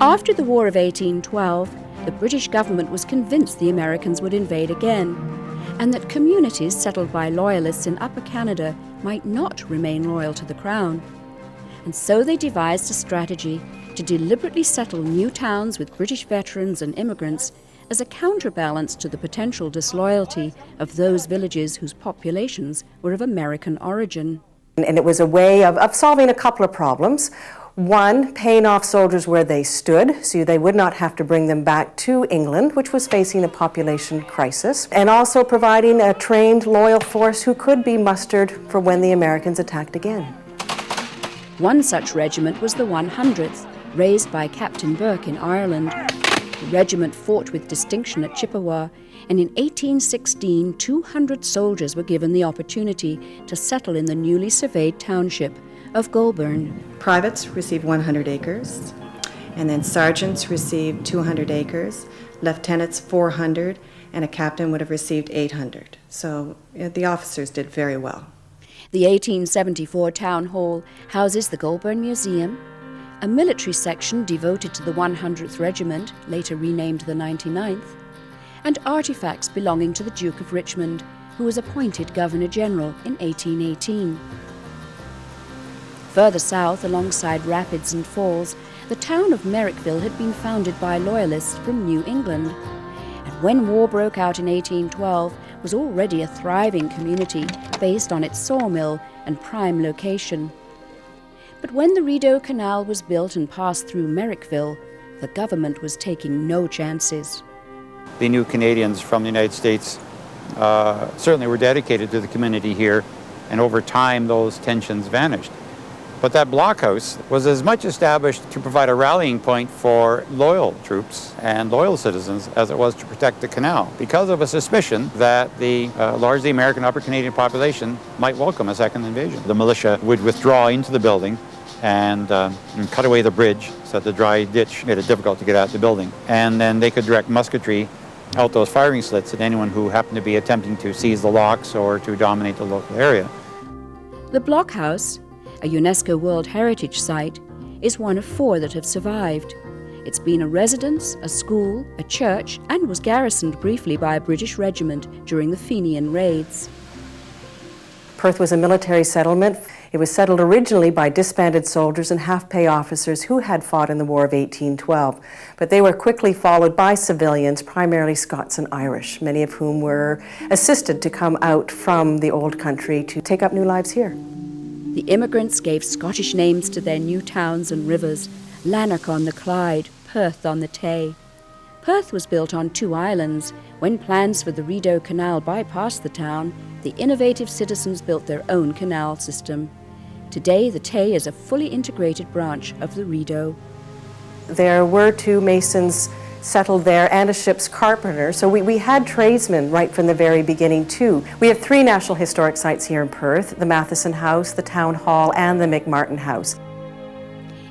After the War of 1812, the British government was convinced the Americans would invade again, and that communities settled by Loyalists in Upper Canada might not remain loyal to the Crown. And so they devised a strategy to deliberately settle new towns with British veterans and immigrants as a counterbalance to the potential disloyalty of those villages whose populations were of American origin. And it was a way of solving a couple of problems. One, paying off soldiers where they stood, so they would not have to bring them back to England, which was facing a population crisis, and also providing a trained, loyal force who could be mustered for when the Americans attacked again. One such regiment was the 100th, raised by Captain Burke in Ireland. The regiment fought with distinction at Chippewa, and in 1816, 200 soldiers were given the opportunity to settle in the newly surveyed township of Goulburn. Privates received 100 acres, and then sergeants received 200 acres, lieutenants 400, and a captain would have received 800. So the officers did very well. The 1874 town hall houses the Goulburn Museum, a military section devoted to the 100th Regiment, later renamed the 99th, and artifacts belonging to the Duke of Richmond, who was appointed Governor-General in 1818. Further south, alongside rapids and falls, the town of Merrickville had been founded by Loyalists from New England, and when war broke out in 1812, was already a thriving community based on its sawmill and prime location. But when the Rideau Canal was built and passed through Merrickville, the government was taking no chances. The new Canadians from the United States certainly were dedicated to the community here, and over time those tensions vanished. But that blockhouse was as much established to provide a rallying point for loyal troops and loyal citizens as it was to protect the canal, because of a suspicion that the largely American Upper Canadian population might welcome a second invasion. The militia would withdraw into the building and cut away the bridge so that the dry ditch made it difficult to get at the building. And then they could direct musketry out those firing slits at anyone who happened to be attempting to seize the locks or to dominate the local area. The blockhouse, a UNESCO World Heritage Site, is one of 4 that have survived. It's been a residence, a school, a church, and was garrisoned briefly by a British regiment during the Fenian raids. Perth was a military settlement. It was settled originally by disbanded soldiers and half-pay officers who had fought in the War of 1812, but they were quickly followed by civilians, primarily Scots and Irish, many of whom were assisted to come out from the old country to take up new lives here. The immigrants gave Scottish names to their new towns and rivers: Lanark on the Clyde, Perth on the Tay. Perth was built on 2 islands. When plans for the Rideau Canal bypassed the town, the innovative citizens built their own canal system. Today, the Tay is a fully integrated branch of the Rideau. There were 2 masons settled there and a ship's carpenter, so we had tradesmen right from the very beginning too. We have 3 National Historic Sites here in Perth: the Matheson House, the Town Hall, and the McMartin House.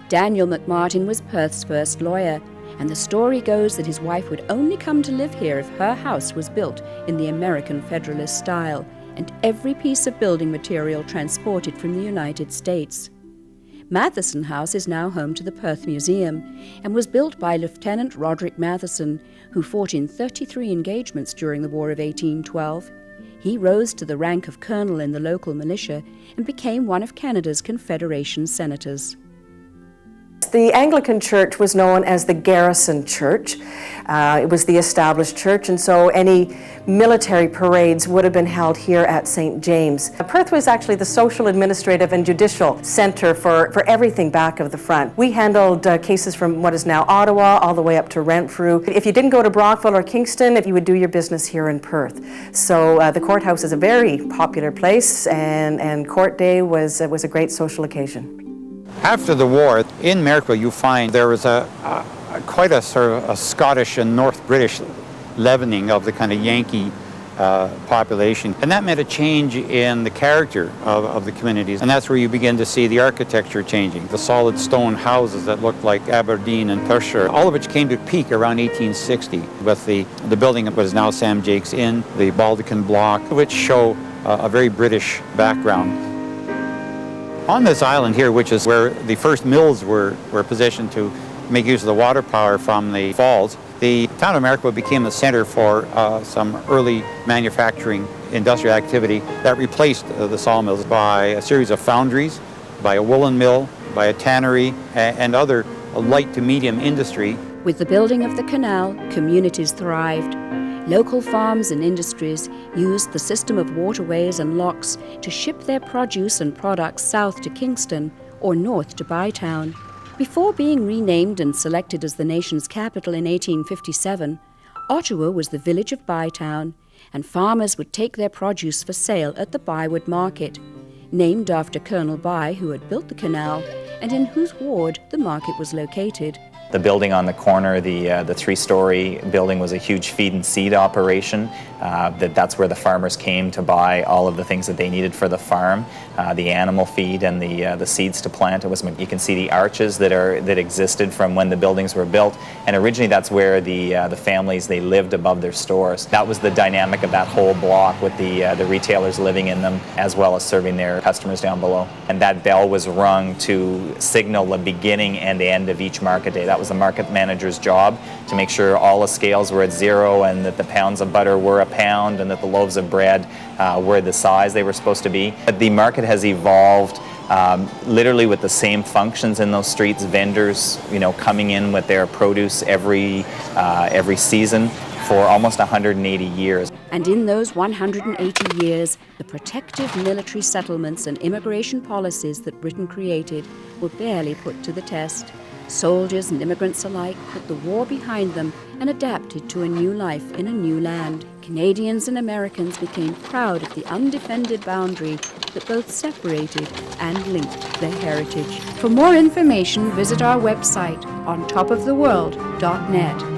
Daniel McMartin was Perth's first lawyer, and the story goes that his wife would only come to live here if her house was built in the American Federalist style, and every piece of building material transported from the United States. Matheson House is now home to the Perth Museum and was built by Lieutenant Roderick Matheson, who fought in 33 engagements during the War of 1812. He rose to the rank of colonel in the local militia and became one of Canada's Confederation senators. The Anglican Church was known as the Garrison Church. It was the established church, and so any military parades would have been held here at St. James. Perth was actually the social, administrative, and judicial center for everything back of the front. We handled cases from what is now Ottawa all the way up to Renfrew. If you didn't go to Brockville or Kingston, you would do your business here in Perth. So the courthouse is a very popular place, and court day was a great social occasion. After the war, in Merrickville, you find there was quite a sort of a Scottish and North British leavening of the kind of Yankee population. And that meant a change in the character of the communities. And that's where you begin to see the architecture changing. The solid stone houses that looked like Aberdeen and Perthshire, all of which came to peak around 1860 with the building of what is now Sam Jake's Inn, the Baldecan Block, which show a very British background. On this island here, which is where the first mills were positioned to make use of the water power from the falls, the town of Americopa became the center for some early manufacturing industrial activity that replaced the sawmills by a series of foundries, by a woolen mill, by a tannery, and other light to medium industry. With the building of the canal, communities thrived. Local farms and industries used the system of waterways and locks to ship their produce and products south to Kingston or north to Bytown. Before being renamed and selected as the nation's capital in 1857, Ottawa was the village of Bytown, and farmers would take their produce for sale at the Bywood Market, named after Colonel By, who had built the canal, and in whose ward the market was located. The building on the corner, the three-story building, was a huge feed and seed operation. That's where the farmers came to buy all of the things that they needed for the farm, the animal feed and the seeds to plant. You can see the arches that existed from when the buildings were built, and originally that's where the families, they lived above their stores. That was the dynamic of that whole block, with the retailers living in them as well as serving their customers down below. And that bell was rung to signal the beginning and the end of each market day. That was the market manager's job, to make sure all the scales were at zero, and that the pounds of butter were a pound, and that the loaves of bread were the size they were supposed to be. But the market has evolved literally with the same functions in those streets, vendors, coming in with their produce every season for almost 180 years. And in those 180 years, the protective military settlements and immigration policies that Britain created were barely put to the test. Soldiers and immigrants alike put the war behind them and adapted to a new life in a new land. Canadians and Americans became proud of the undefended boundary that both separated and linked their heritage. For more information, visit our website on topoftheworld.net.